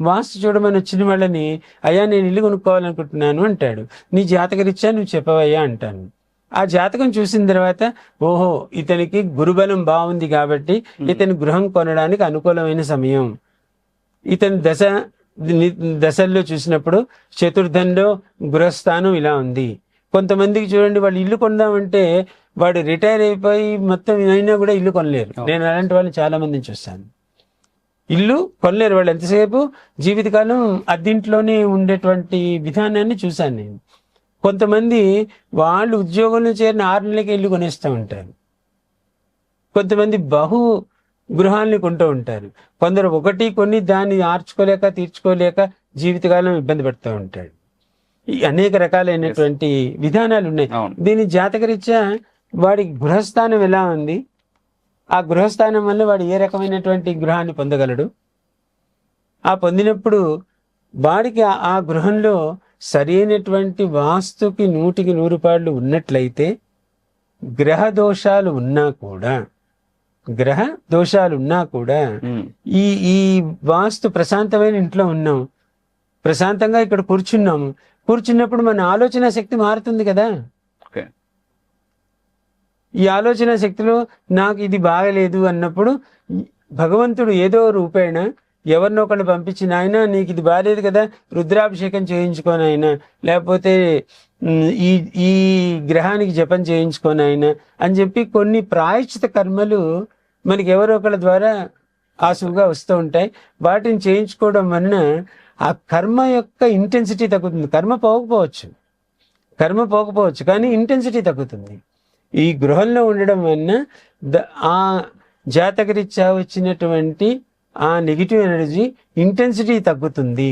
వాస్తు చూడమని వచ్చిన వాళ్ళని, అయ్యా నేను ఇల్లు కొనుక్కోవాలనుకుంటున్నాను అంటాడు. నీ జాతకరీత్యా నువ్వు చెప్పవయ్యా అంటాను. ఆ జాతకం చూసిన తర్వాత, ఓహో ఇతనికి గురుబలం బాగుంది కాబట్టి ఇతని గృహం కొనడానికి అనుకూలమైన సమయం. ఇతని దశల్లో చూసినప్పుడు చతుర్థంలో గృహస్థానం ఇలా ఉంది. కొంతమందికి చూడండి, వాళ్ళు ఇల్లు కొందామంటే వాడు రిటైర్ అయిపోయి మొత్తం అయినా కూడా ఇల్లు కొనలేరు. నేను అలాంటి వాళ్ళని చాలా మందిని చూస్తాను. ఇల్లు కొనలేరు వాళ్ళు, ఎంతసేపు జీవితకాలం అద్దింట్లోనే ఉండేటువంటి విధానాన్ని చూశాను నేను. కొంతమంది వాళ్ళు ఉద్యోగంలో చేరిన 6 నెలలకే ఇల్లు కొనేస్తూ ఉంటారు. కొంతమంది గృహాల్ని కొంటూ ఉంటారు. కొందరు ఒకటి కొన్ని దాన్ని ఆర్చుకోలేక తీర్చుకోలేక జీవితకాలం ఇబ్బంది పడుతూ ఉంటాడు. ఈ అనేక రకాలైనటువంటి విధానాలు ఉన్నాయి. దీని జాతకరీత్యా వాడి గృహస్థానం ఎలా ఉంది, ఆ గృహస్థానం వల్ల వాడు ఏ రకమైనటువంటి గృహాన్ని పొందగలడు, ఆ పొందినప్పుడు వాడికి ఆ గృహంలో సరైనటువంటి వాస్తుకి 100కి 100 పాళ్ళు ఉన్నట్లయితే, గ్రహ దోషాలు ఉన్నా కూడా ఈ వాస్తు ప్రశాంతమైన ఇంట్లో ఉన్నాం, ప్రశాంతంగా ఇక్కడ కూర్చున్నప్పుడు మన ఆలోచన శక్తి మారుతుంది కదా. ఈ ఆలోచన శక్తిలో నాకు ఇది బాగలేదు అన్నప్పుడు భగవంతుడు ఏదో రూపేణ ఎవరినో ఒకళ్ళు పంపించి, నాయన నీకు ఇది బాగాలేదు కదా, రుద్రాభిషేకం చేయించుకొని అయినా, లేకపోతే ఈ గ్రహానికి జపం చేయించుకొని అయినా అని చెప్పి కొన్ని ప్రాయశ్చిత కర్మలు మనకి ఎవరో ఒకళ్ళ ద్వారా ఆసువుగా వస్తూ ఉంటాయి. వాటిని చేయించుకోవడం వలన ఆ కర్మ యొక్క ఇంటెన్సిటీ తగ్గుతుంది. కర్మ పోకపోవచ్చు కానీ ఇంటెన్సిటీ తగ్గుతుంది. ఈ గృహంలో ఉండడం వలన ఆ జాతకరీత్యా వచ్చినటువంటి ఆ నెగిటివ్ ఎనర్జీ ఇంటెన్సిటీ తగ్గుతుంది.